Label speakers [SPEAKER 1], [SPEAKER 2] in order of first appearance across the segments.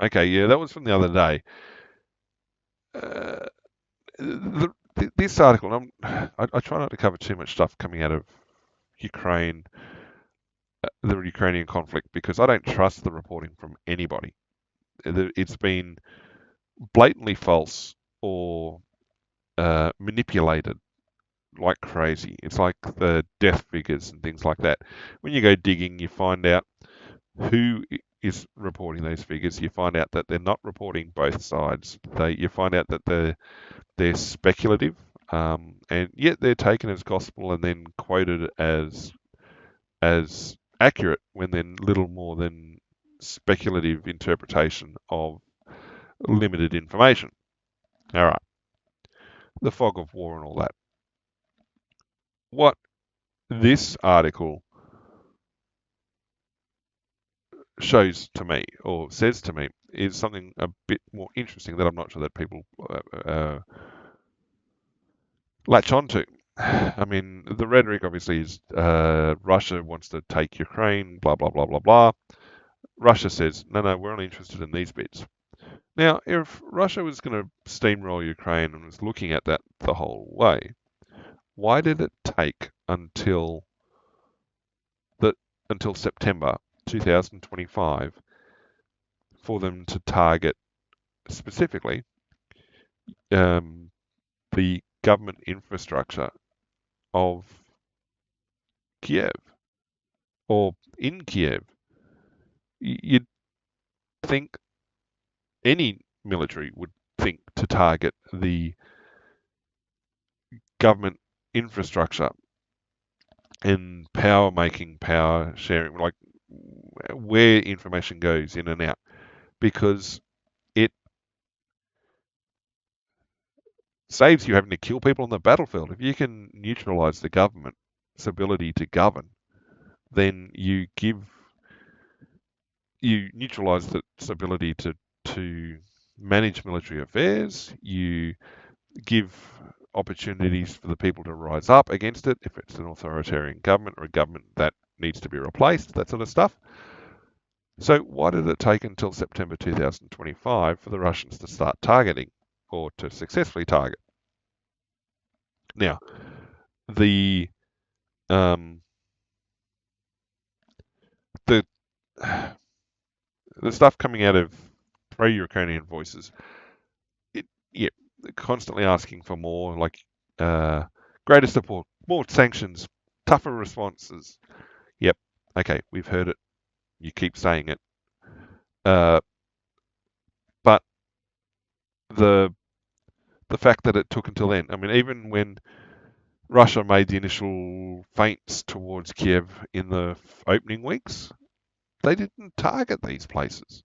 [SPEAKER 1] Okay, yeah, that was from the other day. Uh, this article, and I try not to cover too much stuff coming out of Ukraine, the Ukrainian conflict, because I don't trust the reporting from anybody. It's been blatantly false or manipulated like crazy. It's like the death figures and things like that. When you go digging, you find out who is reporting those figures. You find out that they're not reporting both sides. You find out that they're speculative, and yet they're taken as gospel and then quoted as accurate when they're little more than speculative interpretation of limited information. All right, the fog of war and all that. What this article shows to me or says to me is something a bit more interesting that I'm not sure that people latch onto. I mean, the rhetoric obviously is Russia wants to take Ukraine, blah, blah, blah, blah, blah. Russia says, no, no, we're only interested in these bits. Now, if Russia was going to steamroll Ukraine and was looking at that the whole way, why did it take the, until September 2025 for them to target specifically um, the government infrastructure of Kiev or in Kiev? You'd think any military would think to target the government infrastructure and power making, power sharing, like where information goes in and out, because it saves you having to kill people on the battlefield. If you can neutralize the government's ability to govern, then you neutralize its ability to manage military affairs. You give opportunities for the people to rise up against it if it's an authoritarian government or a government that needs to be replaced, that sort of stuff. So why did it take until September 2025 for the Russians to start targeting or to successfully target? Now, the um, the the stuff coming out of pro-Ukrainian voices, yeah, constantly asking for more, like uh, greater support, more sanctions, tougher responses. Yep, okay, we've heard it. You keep saying it, uh, but the the fact that it took until then. I mean, even when Russia made the initial feints towards Kiev in the opening weeks, they didn't target these places.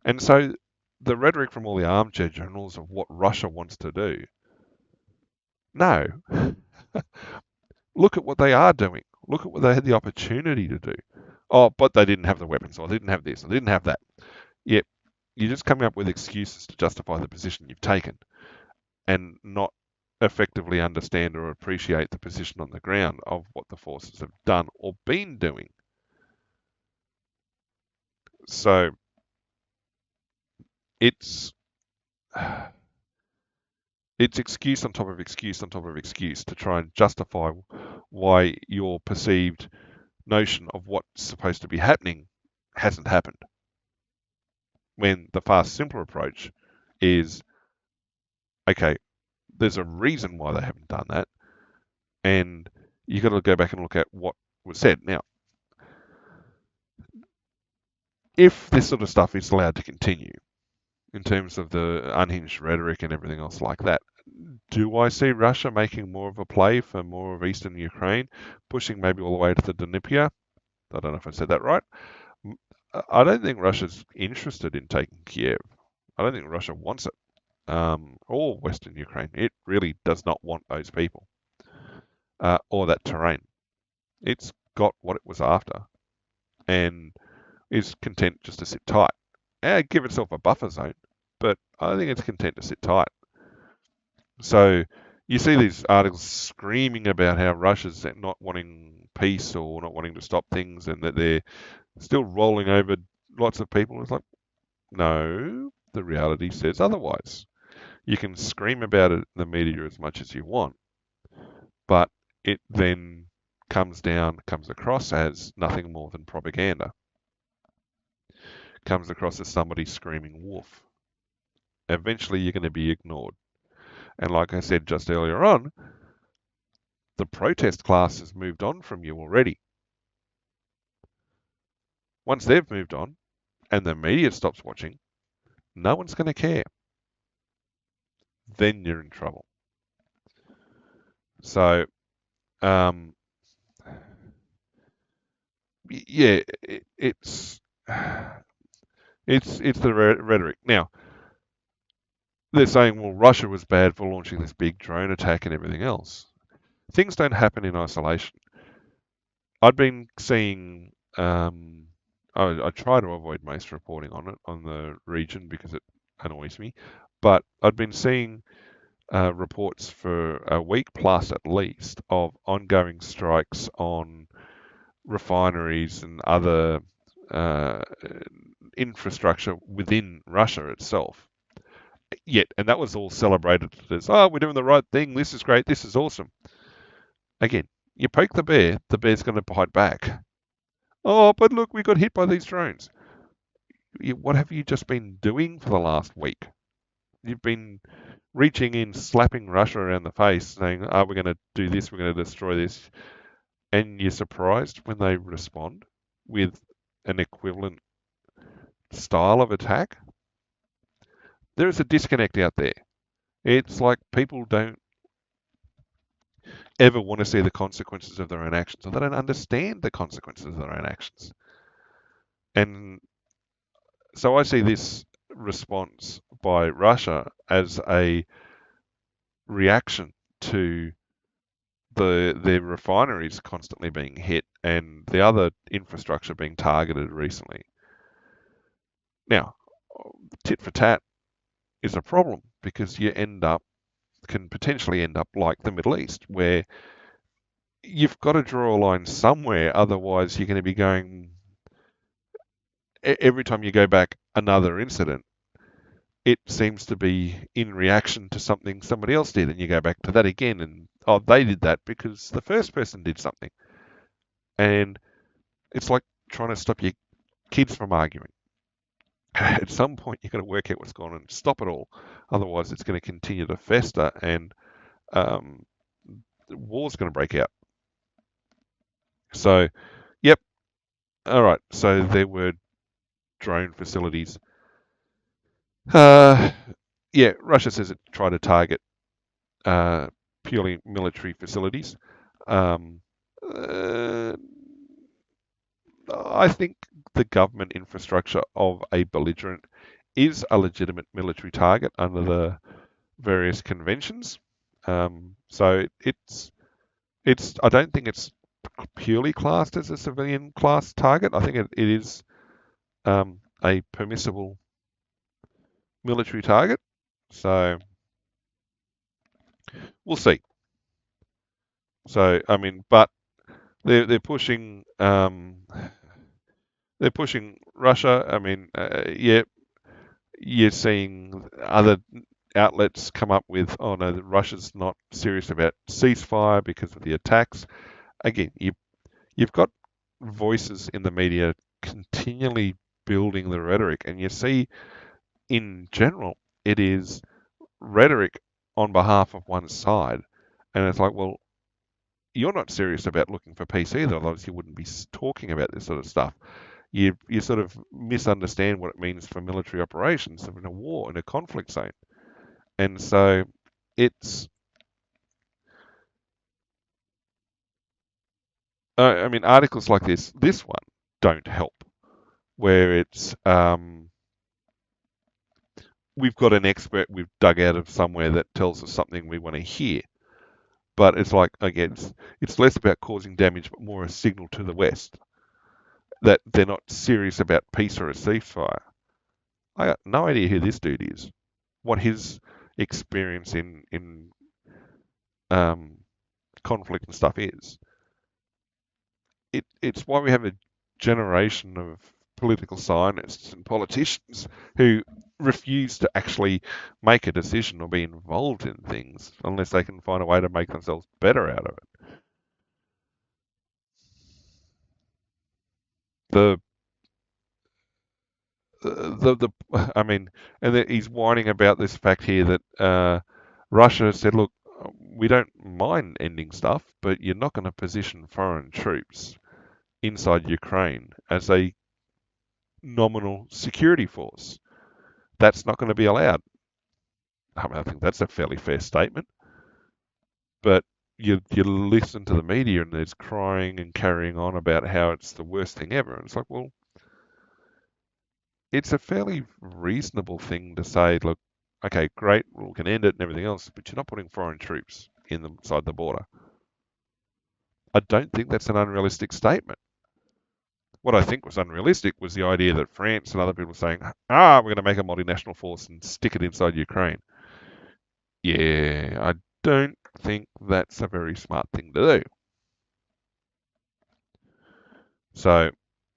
[SPEAKER 1] And so the rhetoric from all the armchair generals of what Russia wants to do, no. Look at what they are doing. Look at what they had the opportunity to do. Oh, but they didn't have the weapons, or they didn't have this, or they didn't have that. Yet you're just coming up with excuses to justify the position you've taken and not effectively understand or appreciate the position on the ground of what the forces have done or been doing. So it's it's excuse on top of excuse on top of excuse to try and justify why your perceived notion of what's supposed to be happening hasn't happened. When the far simpler approach is, okay, there's a reason why they haven't done that, and you've got to go back and look at what was said. Now, if this sort of stuff is allowed to continue in terms of the unhinged rhetoric and everything else like that, do I see Russia making more of a play for more of eastern Ukraine, pushing maybe all the way to the Dnieper? I don't know if I said that right. I don't think Russia's interested in taking Kiev. I don't think Russia wants it, or Western Ukraine. It really does not want those people or that terrain. It's got what it was after and is content just to sit tight. Give itself a buffer zone, but I think it's content to sit tight. So you see these articles screaming about how Russia's not wanting peace or not wanting to stop things and that they're still rolling over lots of people. It's like, No, the reality says otherwise. You can scream about it in the media as much as you want, but it then comes across as nothing more than propaganda. Comes across as somebody screaming wolf. Eventually, you're going to be ignored. And like I said just earlier on, the protest class has moved on from you already. Once they've moved on and the media stops watching, no one's going to care. Then you're in trouble. So, um, yeah, it's the rhetoric. Now, they're saying, well, Russia was bad for launching this big drone attack and everything else. Things don't happen in isolation. I'd been seeing, I try to avoid most reporting on it, on the region, because it annoys me, but I'd been seeing reports for a week plus at least of ongoing strikes on refineries and other uh, infrastructure within Russia itself. Yet, and that was all celebrated as, oh, we're doing the right thing. This is great. This is awesome. Again, you poke the bear's going to bite back. Oh, but look, we got hit by these drones. What have you just been doing for the last week? You've been reaching in, slapping Russia around the face, saying, oh, we're going to do this, we're going to destroy this. And you're surprised when they respond with an equivalent style of attack. There is a disconnect out there. It's like people don't ever want to see the consequences of their own actions, or they don't understand the consequences of their own actions. And so I see this response by Russia as a reaction to their refineries constantly being hit and the other infrastructure being targeted recently. Now, tit for tat is a problem because you can potentially end up like the Middle East, where you've got to draw a line somewhere, otherwise you're going to be going every time you go back another incident. It seems to be in reaction to something somebody else did, and you go back to that again, and oh, they did that because the first person did something, and it's like trying to stop your kids from arguing. At some point, you've got to work out what's going on and stop it all. Otherwise, it's going to continue to fester, and um, war's going to break out. So, yep, all right. So there were drone facilities. Uh, yeah, Russia says it tried to target uh, purely military facilities. Um, uh, I think the government infrastructure of a belligerent is a legitimate military target under the various conventions. So it's I don't think it's purely classed as a civilian class target. I think it is a permissible military target. So we'll see. So I mean, but they're pushing Russia. I mean, yeah, you're seeing other outlets come up with, oh no, Russia's not serious about ceasefire because of the attacks. Again, you've got voices in the media continually building the rhetoric, and you see in general it is rhetoric on behalf of one side, and it's like, well, you're not serious about looking for peace either, otherwise you wouldn't be talking about this sort of stuff. You sort of misunderstand what it means for military operations in a war, in a conflict zone. And so it's, I mean, articles like this one don't help, where it's, we've got an expert we've dug out of somewhere that tells us something we want to hear. But it's like, again, it's less about causing damage, but more a signal to the West that they're not serious about peace or a ceasefire. I got no idea who this dude is, what his experience in um, conflict and stuff is. It's why we have a generation of political scientists and politicians who refuse to actually make a decision or be involved in things unless they can find a way to make themselves better out of it. The I mean, and that he's whining about this fact here that Russia said, look, we don't mind ending stuff, but you're not going to position foreign troops inside Ukraine as a nominal security force. That's not going to be allowed. I mean, I think that's a fairly fair statement. But you listen to the media and there's crying and carrying on about how it's the worst thing ever. And it's like, well, it's a fairly reasonable thing to say, look, okay, great, we can end it and everything else, but you're not putting foreign troops inside the border. I don't think that's an unrealistic statement. What I think was unrealistic was the idea that France and other people were saying, we're going to make a multinational force and stick it inside Ukraine. Yeah, I don't think that's a very smart thing to do. So,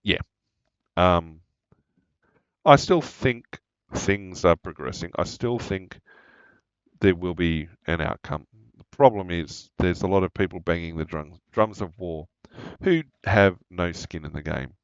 [SPEAKER 1] yeah, I still think things are progressing. I still think there will be an outcome. The problem is there's a lot of people banging the drums of war who have no skin in the game.